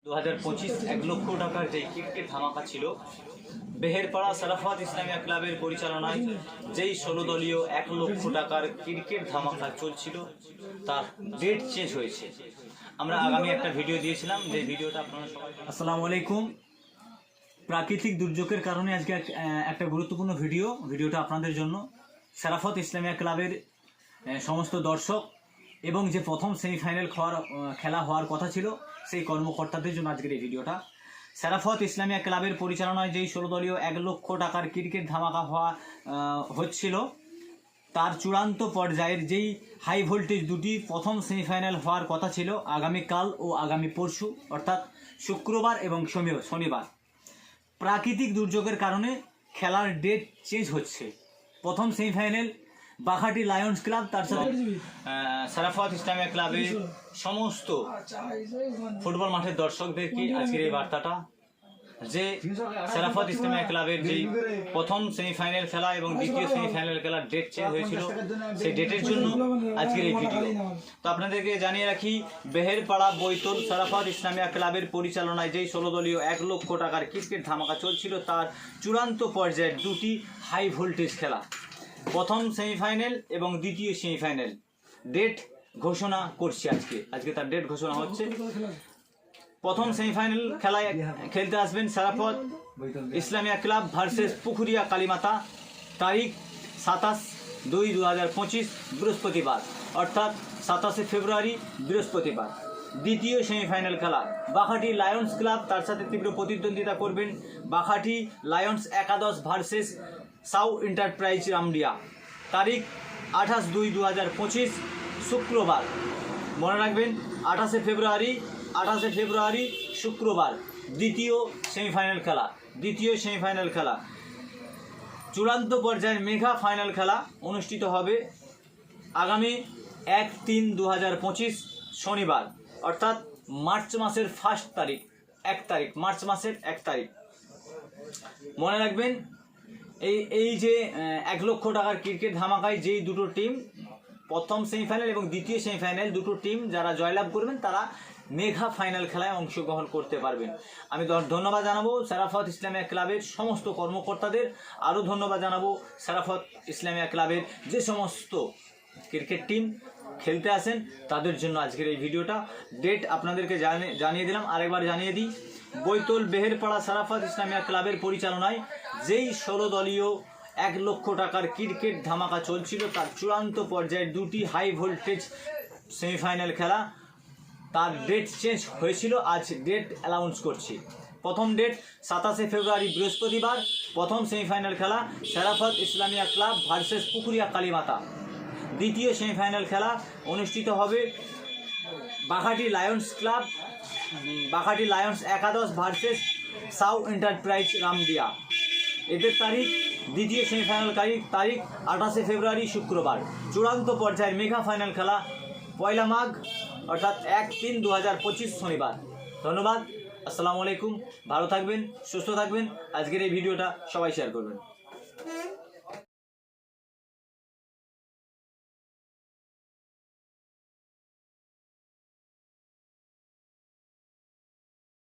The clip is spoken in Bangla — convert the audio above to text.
2025 1 লক্ষ টাকার যে ক্রিকেট ধামাকা ছিল বেহেরপাড়া সারাফাত ইসলামিয়া ক্লাবের পরিচালনায় যেই 16 দলীয় 1 লক্ষ টাকার ক্রিকেট ধামাকা চলছিল তার ডেট চেঞ্জ হয়েছে। আমরা আগামী একটা ভিডিও দিয়েছিলাম, যে ভিডিওটা আপনারা সবাই। আসসালামু আলাইকুম। প্রাকৃতিক দুর্যোগের কারণে আজকে একটা গুরুত্বপূর্ণ ভিডিওটা আপনাদের জন্য। সারাফাত ইসলামিয়া ক্লাবের সমস্ত দর্শক এবং যে প্রথম সেমিফাইনাল খেলা হওয়ার কথা ছিল সেই কর্মকর্তাদের জন্য আজকের এই ভিডিওটা। সারাফাত ইসলামিয়া ক্লাবের পরিচালনায় যেই 16 দলীয় 1 লক্ষ টাকার ক্রিকেট ধামাকা হচ্ছিল তার চূড়ান্ত পর্যায়ের যেই হাই ভোল্টেজ দুটি প্রথম সেমিফাইনাল হওয়ার কথা ছিল আগামীকাল ও আগামী পরশু, অর্থাৎ শুক্রবার এবং শনিবার, প্রাকৃতিক দুর্যোগের কারণে খেলার ডেট চেঞ্জ হচ্ছে। প্রথম সেমিফাইনাল বাঘাটি লায়ন্স ক্লাব, তার সাথে সারাফাত ইসলামিয়া ক্লাবের সমস্ত ফুটবল মাঠের দর্শকদেরকে আজকের এই বার্তাটা যে সারাফাত ইসলামিয়া ক্লাবের যে প্রথম সেমিফাইনাল খেলা এবং দ্বিতীয় সেমিফাইনাল খেলার ডেট চেঞ্জ হয়েছিল সেই ডেটের জন্য আজকের এই ভিডিও। তো আপনাদেরকে জানিয়ে রাখি, বেহেরপাড়া বৈতল সারাফাত ইসলামিয়া ক্লাবের পরিচালনায় যেই 16 দলীয় 1 লক্ষ টাকার ক্রিকেট ধামাকা চলছিল তার চূড়ান্ত পর্যায়ের দুটি হাই ভোল্টেজ খেলা, প্রথম সেমিফাইনাল এবং দ্বিতীয় সেমিফাইনাল ডেট ঘোষণা করছি। আজকে তার ডেট ঘোষণা হচ্ছে। প্রথম সেমিফাইনাল খেলায় খেলতে আসবেন সারাফাত ইসলামিয়া ক্লাব ভার্সেস পুকুরিয়া কালীমাতা, তারিখ 27/2/2025 বৃহস্পতিবার, অর্থাৎ 27শে ফেব্রুয়ারি বৃহস্পতিবার। দ্বিতীয় সেমিফাইনাল খেলা বাঘাটি লায়ন্স ক্লাব, তার সাথে তীব্র প্রতিদ্বন্দ্বিতা করবেন বাঘাটি লায়ন্স একাদশ ভার্সেস সাউ এন্টারপ্রাইজ রামডিয়া, তারিখ 28/2/2025 শুক্রবার। মনে রাখবেন 28শে ফেব্রুয়ারি শুক্রবার দ্বিতীয় সেমিফাইনাল খেলা। চূড়ান্ত পর্যায়ের মেগা ফাইনাল খেলা অনুষ্ঠিত হবে আগামী 1/3/2025 শনিবার, অর্থাৎ মার্চ মাসের 1 তারিখ। মনে রাখবেন এই যে 1 লক্ষ টাকার ক্রিকেট ধামাকায় যেই দুটো টিম প্রথম সেমিফাইনাল এবং দ্বিতীয় সেমিফাইনাল দুটো টিম যারা জয়লাভ করবেন তারা মেগা ফাইনাল খেলায় অংশগ্রহণ করতে পারবেন। আমি ধন্যবাদ জানাবো সারাফাত ইসলামিয়া ক্লাবের সমস্ত কর্মকর্তাদের, আরও ধন্যবাদ জানাবো সারাফাত ইসলামিয়া ক্লাবের যে সমস্ত ক্রিকেট টিম খেলতে আসেন তাদের জন্য আজকের এই ভিডিওটা। ডেট আপনাদেরকে জানিয়ে দিলাম, আরেকবার জানিয়ে দিই। বৈতল বেহেরপাড়া সারাফাত ইসলামিয়া ক্লাবের পরিচালনায় যেই 16 দলীয় 1 লক্ষ টাকার ক্রিকেট ধামাকা চলছিল তার চূড়ান্ত পর্যায়ের দুটি হাই ভোল্টেজ সেমিফাইনাল খেলা, তার ডেট চেঞ্জ হয়েছিল। আজ ডেট অ্যানাউন্স করছি। প্রথম ডেট 27শে ফেব্রুয়ারি বৃহস্পতিবার, প্রথম সেমিফাইনাল খেলা সারাফাত ইসলামিয়া ক্লাব ভার্সেস পুকুরিয়া কালীমাতা। দ্বিতীয় সেমিফাইনাল খেলা অনুষ্ঠিত হবে বাঘাটি লায়ন্স একাদশ ভার্সেস সাউ এন্টারপ্রাইজ রামদিয়া। এদের তারিখ, দ্বিতীয় সেমিফাইনাল তারিখ 28শে ফেব্রুয়ারি শুক্রবার। চূড়ান্ত পর্যায়ের মেগা ফাইনাল খেলা 1 মাঘ, অর্থাৎ 1/3/2025 শনিবার। ধন্যবাদ, আসসালামু আলাইকুম। ভালো থাকবেন, সুস্থ থাকবেন। আজকের এই ভিডিওটা সবাই শেয়ার করবেন।